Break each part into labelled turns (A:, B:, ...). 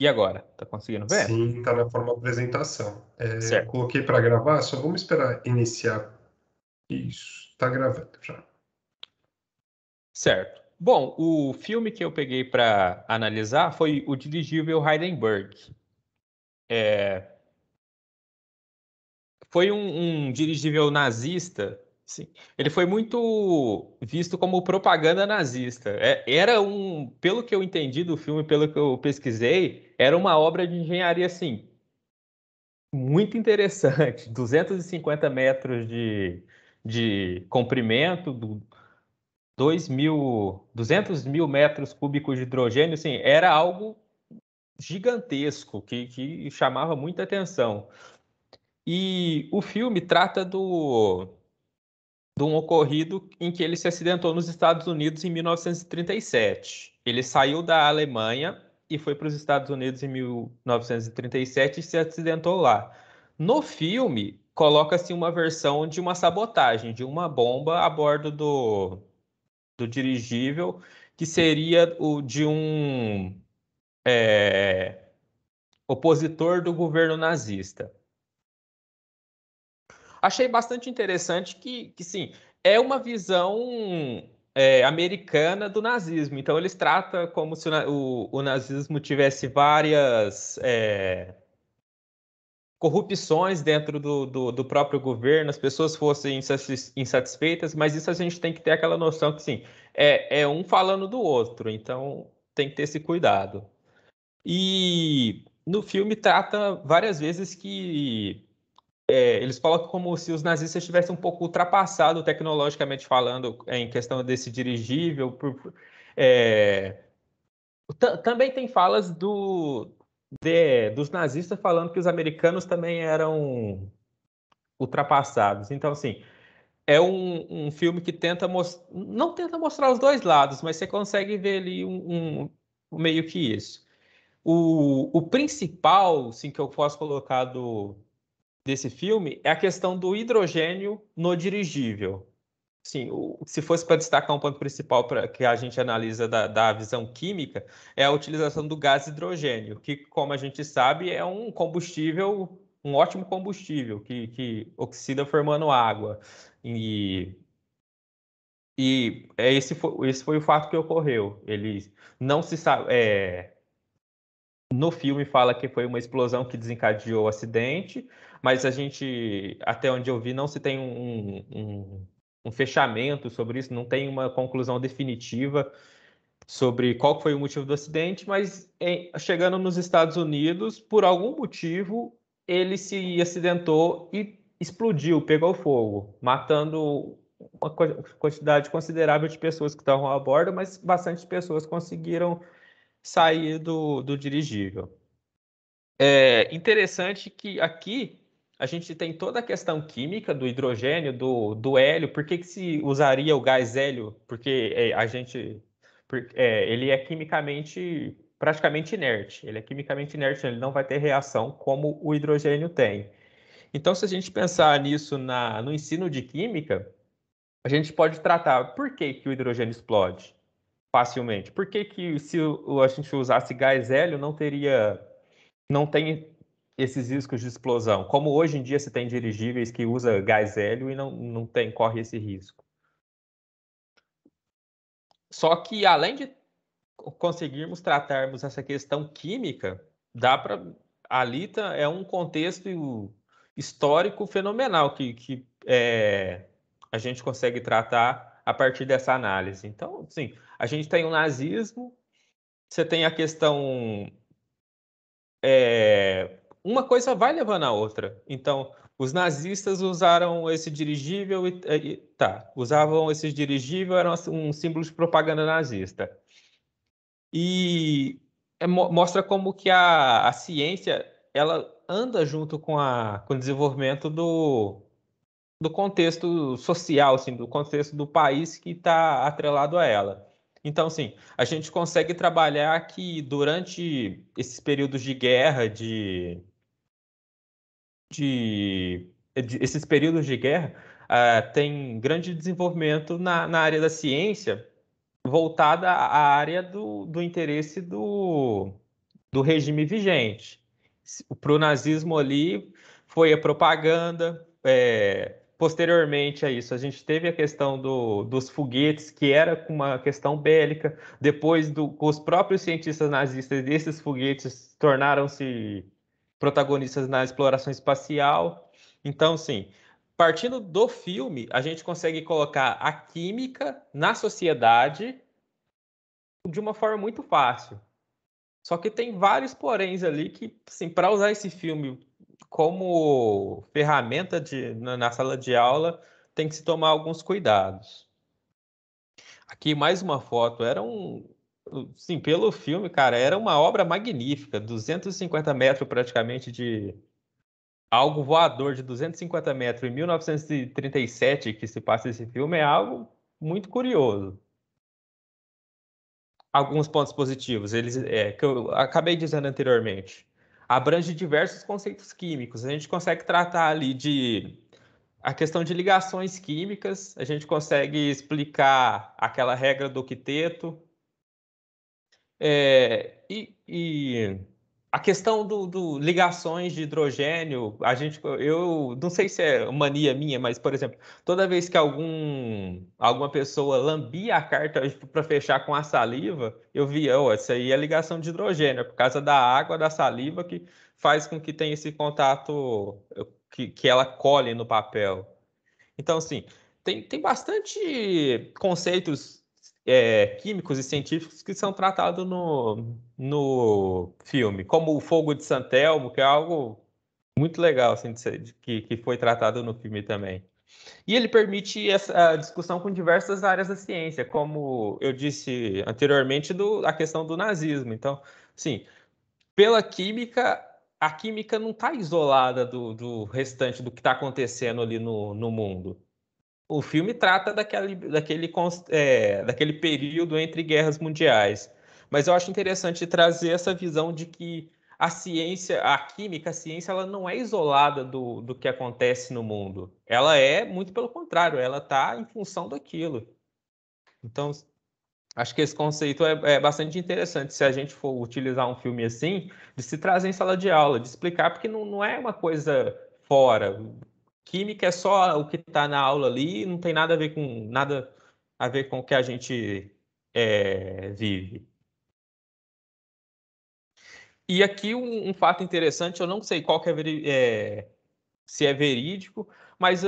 A: E agora? Tá conseguindo ver?
B: Sim, está na forma apresentação.
A: Certo.
B: Coloquei para gravar, só vamos esperar iniciar. Isso, está gravando já.
A: Certo. Bom, o filme que eu peguei para analisar foi o dirigível Hindenburg. Foi um dirigível nazista. Sim. Ele foi muito visto como propaganda nazista. Era pelo que eu entendi do filme, pelo que eu pesquisei, era uma obra de engenharia assim muito interessante. 250 metros de comprimento, 200 mil metros cúbicos de hidrogênio, assim, era algo gigantesco que chamava muita atenção. E o filme trata de um ocorrido em que ele se acidentou nos Estados Unidos em 1937. Ele saiu da Alemanha e foi para os Estados Unidos em 1937 e se acidentou lá. No filme, coloca-se uma versão de uma sabotagem, de uma bomba a bordo do dirigível, que seria o de um opositor do governo nazista. Achei bastante interessante que sim, é uma visão americana do nazismo. Então, eles tratam como se o nazismo tivesse várias corrupções dentro do próprio governo, as pessoas fossem insatisfeitas, mas isso a gente tem que ter aquela noção que, sim, é um falando do outro. Então, tem que ter esse cuidado. E no filme trata várias vezes que eles colocam como se os nazistas tivessem um pouco ultrapassado tecnologicamente falando em questão desse dirigível. É, também tem falas dos nazistas falando que os americanos também eram ultrapassados. Então, assim, é um filme que não tenta mostrar os dois lados, mas você consegue ver ali meio que isso. O principal, assim, que eu posso colocar desse filme é a questão do hidrogênio no dirigível. Sim, se fosse para destacar um ponto principal para que a gente analisa da visão química, é a utilização do gás hidrogênio, que, como a gente sabe, é um combustível, um ótimo combustível, que oxida formando água. E, esse foi o fato que ocorreu. Ele não se sabe. No filme fala que foi uma explosão que desencadeou o acidente, mas a gente, até onde eu vi, não se tem um fechamento sobre isso, não tem uma conclusão definitiva sobre qual foi o motivo do acidente, mas chegando nos Estados Unidos, por algum motivo, ele se acidentou e explodiu, pegou fogo, matando uma quantidade considerável de pessoas que estavam a bordo, mas bastante pessoas conseguiram sair do dirigível. É interessante que aqui a gente tem toda a questão química do hidrogênio, do hélio. Por que se usaria o gás hélio? Porque ele é quimicamente praticamente inerte. Ele é quimicamente inerte, ele não vai ter reação como o hidrogênio tem. Então, se a gente pensar nisso no ensino de química, a gente pode tratar por que o hidrogênio explode facilmente. Por que se a gente usasse gás hélio não tem esses riscos de explosão? Como hoje em dia se tem dirigíveis que usa gás hélio e não corre esse risco. Só que além de conseguirmos tratarmos essa questão química, dá para é um contexto histórico fenomenal que a gente consegue tratar a partir dessa análise. Então, sim, a gente tem o nazismo, você tem a questão uma coisa vai levando a outra. Então, os nazistas usaram esse dirigível usavam esse dirigível, era um símbolo de propaganda nazista. E mostra como que a ciência ela anda junto com o desenvolvimento do contexto social, assim, do contexto do país que está atrelado a ela. Então, assim, a gente consegue trabalhar que durante esses períodos de guerra, esses períodos de guerra, tem grande desenvolvimento na área da ciência voltada à área do interesse do regime vigente. Para o nazismo ali foi a propaganda. Posteriormente a isso, a gente teve a questão dos foguetes, que era uma questão bélica. Depois, os próprios cientistas nazistas desses foguetes tornaram-se protagonistas na exploração espacial. Então, sim, partindo do filme, a gente consegue colocar a química na sociedade de uma forma muito fácil. Só que tem vários poréns ali que, assim, para usar esse filme como ferramenta na sala de aula, tem que se tomar alguns cuidados. Aqui mais uma foto, sim, pelo filme, cara, era uma obra magnífica, 250 metros praticamente de algo voador de 250 metros em 1937 que se passa esse filme é algo muito curioso. Alguns pontos positivos, que eu acabei dizendo anteriormente. Abrange diversos conceitos químicos. A gente consegue tratar ali de a questão de ligações químicas, a gente consegue explicar aquela regra do octeto, e a questão do ligações de hidrogênio, eu não sei se é mania minha, mas, por exemplo, toda vez que alguma pessoa lambia a carta para fechar com a saliva, eu via, essa aí é ligação de hidrogênio, é por causa da água da saliva que faz com que tenha esse contato, que ela colhe no papel. Então, assim, tem bastante conceitos químicos e científicos que são tratados no filme, como o fogo de Santelmo, que é algo muito legal, assim, que foi tratado no filme também. E ele permite essa discussão com diversas áreas da ciência, como eu disse anteriormente, a questão do nazismo. Então, sim, pela química, a química não está isolada do restante do que está acontecendo ali no mundo. O filme trata daquele período entre guerras mundiais. Mas eu acho interessante trazer essa visão de que a ciência, a química, a ciência, ela não é isolada do que acontece no mundo. Ela é, muito pelo contrário, ela está em função daquilo. Então, acho que esse conceito é bastante interessante se a gente for utilizar um filme assim, de se trazer em sala de aula, de explicar, porque não é uma coisa fora. Química é só o que está na aula ali, não tem nada a ver com o que a gente vive. E aqui um fato interessante, eu não sei qual que se é verídico, mas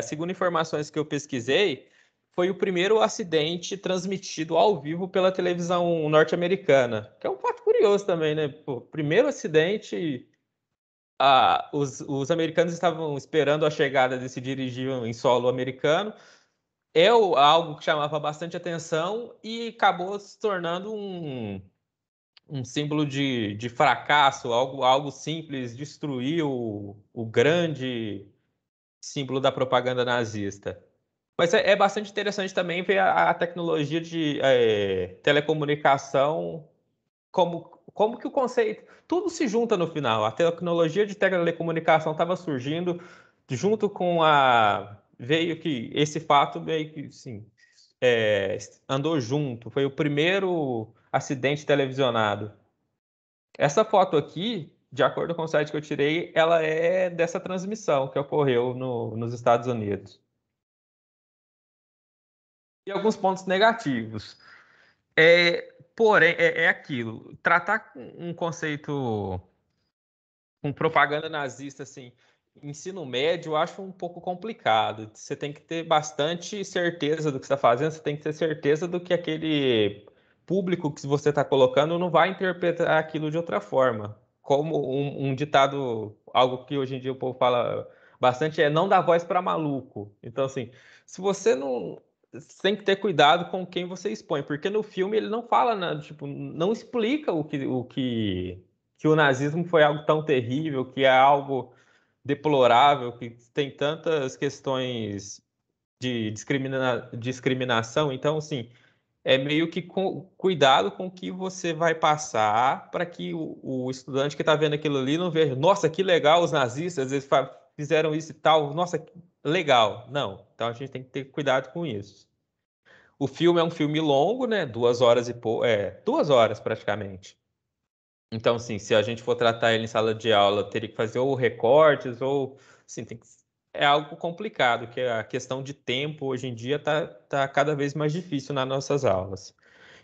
A: segundo informações que eu pesquisei, foi o primeiro acidente transmitido ao vivo pela televisão norte-americana, que é um fato curioso também, né? Pô, primeiro acidente, os americanos estavam esperando a chegada desse dirigível em solo americano, algo que chamava bastante atenção e acabou se tornando um símbolo de fracasso, algo simples, destruir o grande símbolo da propaganda nazista. Mas é bastante interessante também ver a tecnologia de telecomunicação, como que o conceito. Tudo se junta no final. A tecnologia de telecomunicação estava surgindo junto com a. Veio que esse fato meio que sim, andou junto. Foi o primeiro acidente televisionado. Essa foto aqui, de acordo com o site que eu tirei, ela é dessa transmissão que ocorreu nos Estados Unidos. E alguns pontos negativos. Porém, é aquilo. Tratar um conceito com propaganda nazista, assim, ensino médio, eu acho um pouco complicado. Você tem que ter bastante certeza do que está fazendo, você tem que ter certeza do que aquele público que você está colocando não vai interpretar aquilo de outra forma. Como um ditado, algo que hoje em dia o povo fala bastante, é não dar voz para maluco. Então, assim, se você não. Você tem que ter cuidado com quem você expõe, porque no filme ele não fala, tipo, não explica que o nazismo foi algo tão terrível, que é algo deplorável, que tem tantas questões de discriminação. Então, assim, é meio que cuidado com o que você vai passar para que o estudante que está vendo aquilo ali não veja, nossa, que legal os nazistas, eles fizeram isso e tal, nossa, legal. Não, então a gente tem que ter cuidado com isso. O filme é um filme longo, né? 2 horas praticamente. Então, assim, se a gente for tratar ele em sala de aula, teria que fazer ou recortes, ou assim, é algo complicado, que a questão de tempo hoje em dia tá cada vez mais difícil nas nossas aulas.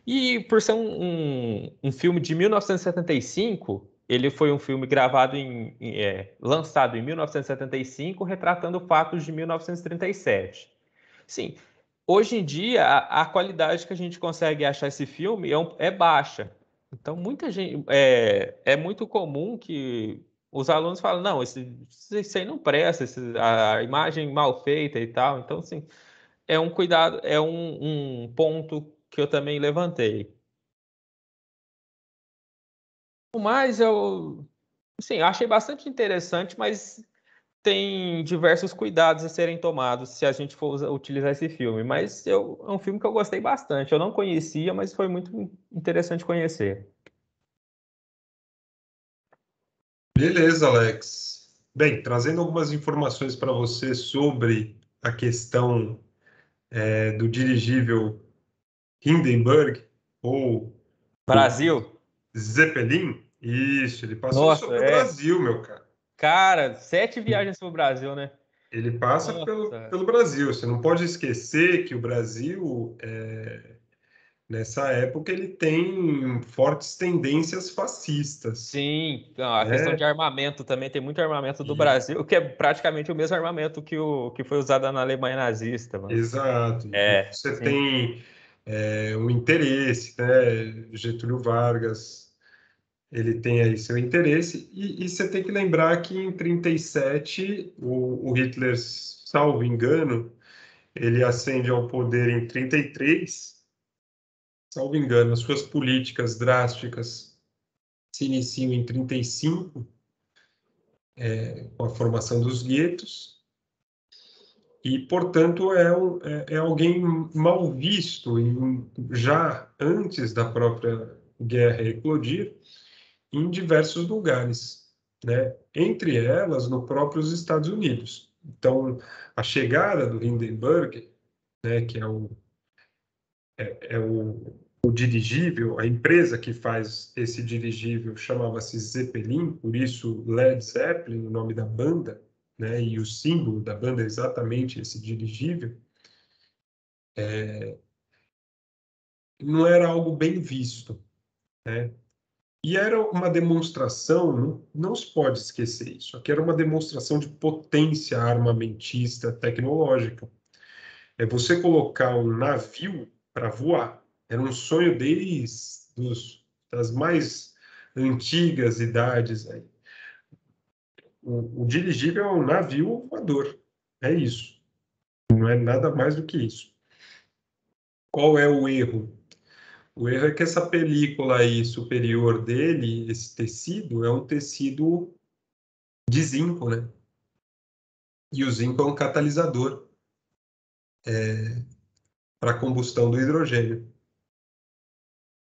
A: E por ser um filme de 1975, ele foi um filme gravado lançado em 1975, retratando fatos de 1937. Sim, hoje em dia a qualidade que a gente consegue achar esse filme é baixa. Então, muita gente é muito comum que os alunos falam, não, isso aí não presta, a imagem mal feita e tal. Então, assim, é um cuidado, é um ponto que eu também levantei. Mas assim, eu achei bastante interessante, mas tem diversos cuidados a serem tomados se a gente for utilizar esse filme. Mas é um filme que eu gostei bastante. Eu não conhecia, mas foi muito interessante conhecer.
B: Beleza, Alex. Bem, trazendo algumas informações para você sobre a questão do dirigível Hindenburg ou o
A: Brasil?
B: Zeppelin. Isso, ele passou
A: Nossa,
B: sobre o Brasil, meu cara.
A: Cara, 7 viagens para o Brasil, né?
B: Ele passa
A: Nossa.
B: pelo Brasil. Você não pode esquecer que o Brasil, nessa época, ele tem fortes tendências fascistas,
A: Sim, a questão de
B: né?
A: armamento também tem muito armamento do
B: E,
A: Brasil, que é praticamente o mesmo armamento que foi usado na Alemanha nazista, mano.
B: exato. E
A: É,
B: você
A: sim.
B: tem um interesse, né? Getúlio Vargas, ele tem aí seu interesse. E você tem que lembrar que em 37, o Hitler, salvo engano, ele ascende ao poder em 33, salvo engano, as suas políticas drásticas se iniciam em 35, com a formação dos guetos, e, portanto, é alguém mal visto, já antes da própria guerra eclodir, em diversos lugares, né? Entre elas, no próprios Estados Unidos. Então, a chegada do Hindenburg, né, que é o dirigível, a empresa que faz esse dirigível chamava-se Zeppelin, por isso Led Zeppelin, o nome da banda, né? E o símbolo da banda é exatamente esse dirigível. Não era algo bem visto, né? E era uma demonstração, não se pode esquecer isso, aqui era uma demonstração de potência armamentista tecnológica. É você colocar um navio para voar. Era um sonho das mais antigas idades aí. O dirigível é um navio voador. É isso. Não é nada mais do que isso. Qual é o erro? O erro é que essa película aí superior dele, esse tecido, é um tecido de zinco, né? E o zinco é um catalisador para a combustão do hidrogênio.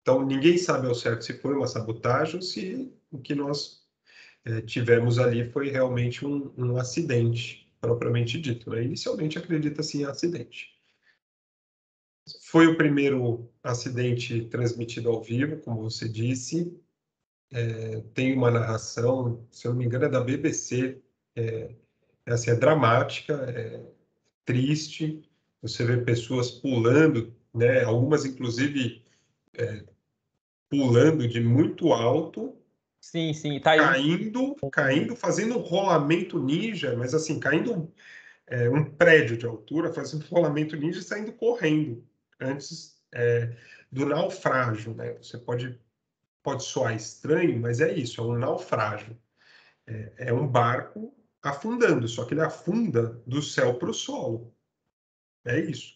B: Então, ninguém sabe ao certo se foi uma sabotagem ou se o que nós tivemos ali foi realmente um acidente, propriamente dito, né? Inicialmente acredita-se em acidente. Foi o primeiro acidente transmitido ao vivo, como você disse. Tem uma narração, se eu não me engano, é da BBC. Assim, é dramática, é triste. Você vê pessoas pulando, né? Algumas, inclusive, pulando de muito alto,
A: Sim, sim. Tá aí
B: caindo, fazendo um rolamento ninja, mas assim, caindo um prédio de altura, fazendo um rolamento ninja e saindo correndo antes do naufrágio, né? Você pode soar estranho, mas é isso, é um naufrágio. É um barco afundando, só que ele afunda do céu para o solo. É isso.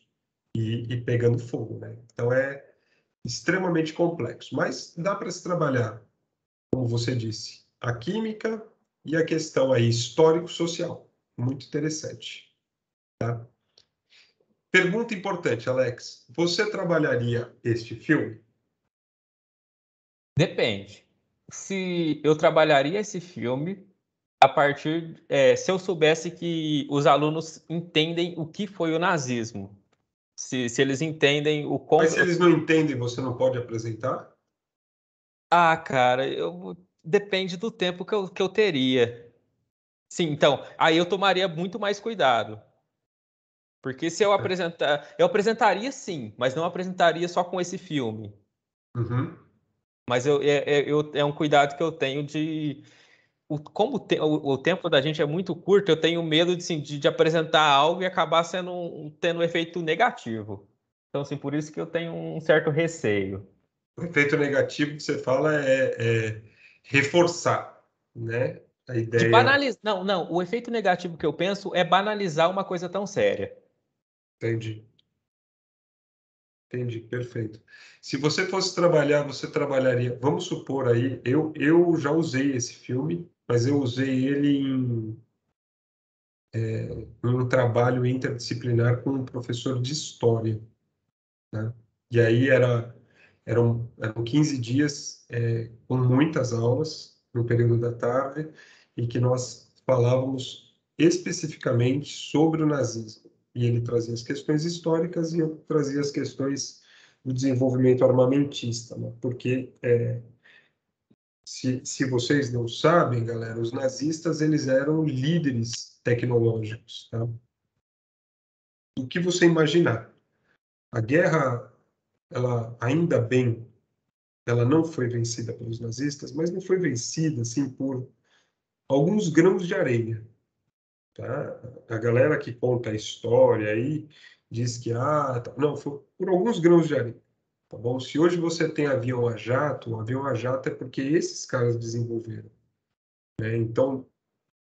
B: E pegando fogo, né? Então é extremamente complexo, mas dá para se trabalhar, como você disse, a química e a questão aí histórico-social. Muito interessante, tá? Pergunta importante, Alex. Você trabalharia este filme?
A: Depende. Se eu trabalharia esse filme a partir, se eu soubesse que os alunos entendem o que foi o nazismo, se eles entendem o
B: Mas se
A: quão.
B: eles não entendem, você não pode apresentar?
A: Ah, cara, depende do tempo que eu teria. Sim, então, aí eu tomaria muito mais cuidado. Porque se eu apresentaria sim, mas não apresentaria só com esse filme.
B: Uhum.
A: Mas é um cuidado que eu tenho de. Como o tempo da gente é muito curto, eu tenho medo assim, de apresentar algo e acabar tendo um efeito negativo. Então, assim, por isso que eu tenho um certo receio.
B: O efeito negativo que você fala é reforçar, né? A
A: De
B: ideia.
A: banalizar. Não, não. O efeito negativo que eu penso é banalizar uma coisa tão séria.
B: Entendi, entendi, perfeito. Se você fosse trabalhar, você trabalharia. Vamos supor aí, eu já usei esse filme, mas eu usei ele em um trabalho interdisciplinar com um professor de história, né? E aí eram 15 dias com muitas aulas no período da tarde e que nós falávamos especificamente sobre o nazismo. E ele trazia as questões históricas e eu trazia as questões do desenvolvimento armamentista, né? Porque se vocês não sabem, galera, os nazistas eles eram líderes tecnológicos, tá? O que você imaginar? A guerra, ela ainda bem ela não foi vencida pelos nazistas, mas não foi vencida assim por alguns grãos de areia, tá? A galera que conta a história aí diz que não, foi por alguns grãos de areia, tá bom? Se hoje você tem avião a jato, o avião a jato é porque esses caras desenvolveram, né? Então,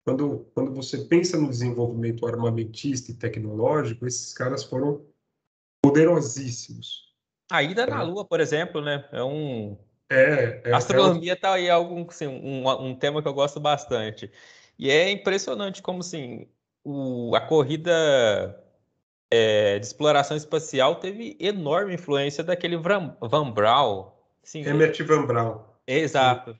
B: quando você pensa no desenvolvimento armamentista e tecnológico, esses caras foram poderosíssimos,
A: A ida na
B: tá?
A: Lua, por exemplo, né?
B: É um,
A: Astronomia tá aí algum, assim, um tema que eu gosto bastante. E é impressionante como, assim, a corrida de exploração espacial teve enorme influência daquele Van Braun. Sim,
B: Emmett Van Braun. Sim.
A: exato.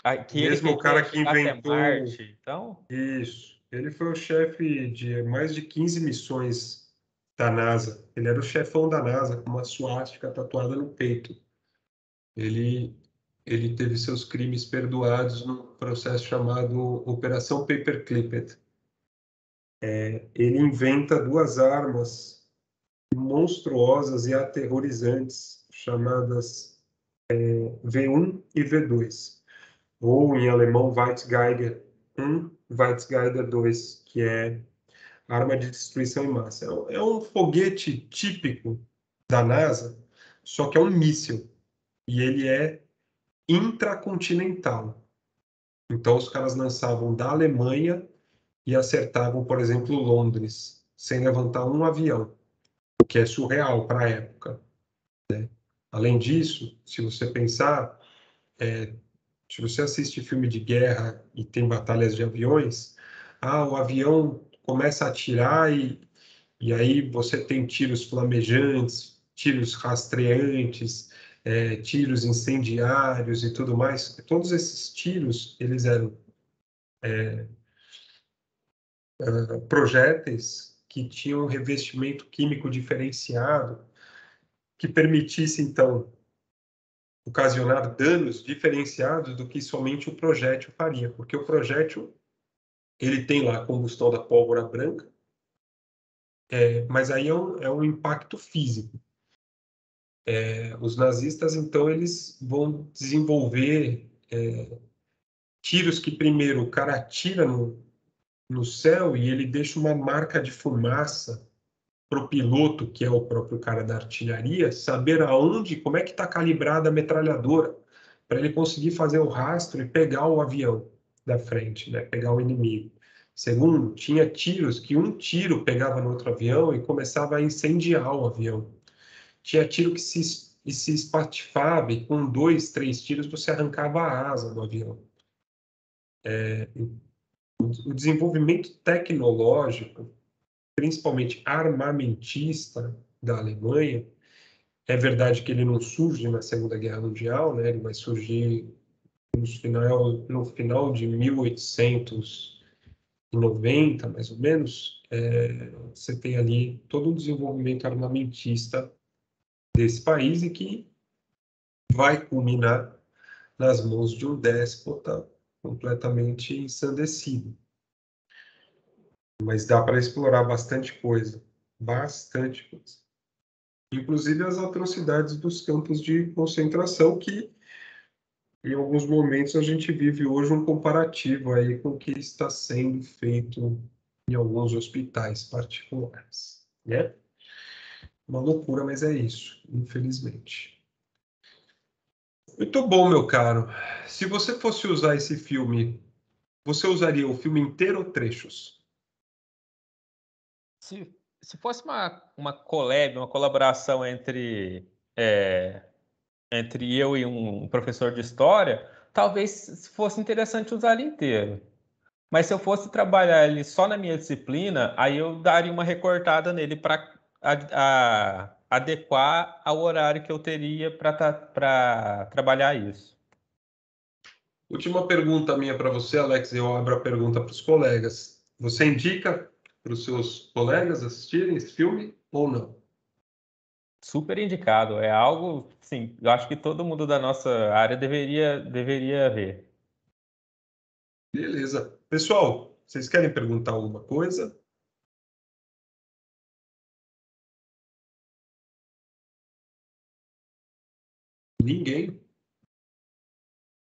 A: Aquele
B: Mesmo
A: que
B: o cara
A: quer
B: que
A: chegar até
B: inventou
A: Marte. Então,
B: isso. Ele foi o chefe de mais de 15 missões da NASA. Ele era o chefão da NASA, com uma suástica tatuada no peito. Ele, ele teve seus crimes perdoados num processo chamado Operação Paperclip. Ele inventa duas armas monstruosas e aterrorizantes, chamadas V1 e V2, ou em alemão Weizsäcker 1, Weizsäcker 2, que é arma de destruição em massa. É um foguete típico da NASA, só que é um míssil. E ele é intracontinental. Então, os caras lançavam da Alemanha e acertavam, por exemplo, Londres, sem levantar um avião, o que é surreal para a época. Além disso, se você pensar, se você assiste filme de guerra e tem batalhas de aviões, o avião começa a atirar e aí você tem tiros flamejantes, tiros rastreantes, tiros incendiários e tudo mais. Todos esses tiros, eles eram projéteis que tinham um revestimento químico diferenciado, que permitisse, então, ocasionar danos diferenciados do que somente o projétil faria, porque o projétil ele tem lá a combustão da pólvora branca, mas aí é um impacto físico. Os nazistas, então, eles vão desenvolver tiros que primeiro o cara atira no céu e ele deixa uma marca de fumaça para o piloto, que é o próprio cara da artilharia, saber aonde, como é que está calibrada a metralhadora, para ele conseguir fazer o rastro e pegar o avião da frente, né? Pegar o inimigo. Segundo, tinha tiros que um tiro pegava no outro avião e começava a incendiar o avião. Tinha tiro que se espatifava e com 2, 3 tiros você arrancava a asa do avião. O desenvolvimento tecnológico, principalmente armamentista da Alemanha, é verdade que ele não surge na Segunda Guerra Mundial, né? Ele vai surgir no final de 1890, mais ou menos. Você tem ali todo um desenvolvimento armamentista desse país e que vai culminar nas mãos de um déspota completamente ensandecido. Mas dá para explorar bastante coisa. Bastante coisa. Inclusive as atrocidades dos campos de concentração, que em alguns momentos a gente vive hoje um comparativo aí com o que está sendo feito em alguns hospitais particulares, né? Uma loucura, mas é isso, infelizmente. Muito bom, meu caro. Se você fosse usar esse filme, você usaria o filme inteiro ou trechos?
A: Se fosse uma collab, uma colaboração entre eu e um professor de história, talvez fosse interessante usar ele inteiro. Mas se eu fosse trabalhar ele só na minha disciplina, aí eu daria uma recortada nele para adequar ao horário que eu teria para trabalhar isso.
B: Última pergunta minha para você, Alex. Eu abro a pergunta para os colegas. Você indica para os seus colegas assistirem esse filme ou não?
A: Super indicado. É algo, sim, eu acho que todo mundo da nossa área deveria ver.
B: Beleza. Pessoal, vocês querem perguntar alguma coisa? Ninguém?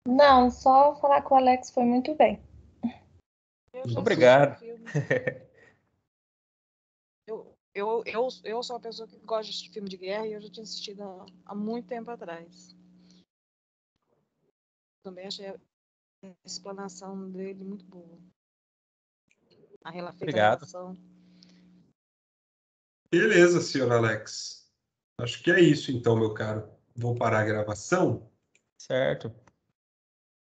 C: Não, só falar com o Alex foi muito bem.
D: Eu já assisti o
A: Obrigado.
D: filme. Eu sou uma pessoa que gosta de filme de guerra e eu já tinha assistido há muito tempo atrás. Também achei a explanação dele muito boa. Feita a
A: Obrigado.
D: relação.
B: Beleza, senhor Alex. Acho que é isso então, meu caro. Vou parar a gravação.
A: Certo.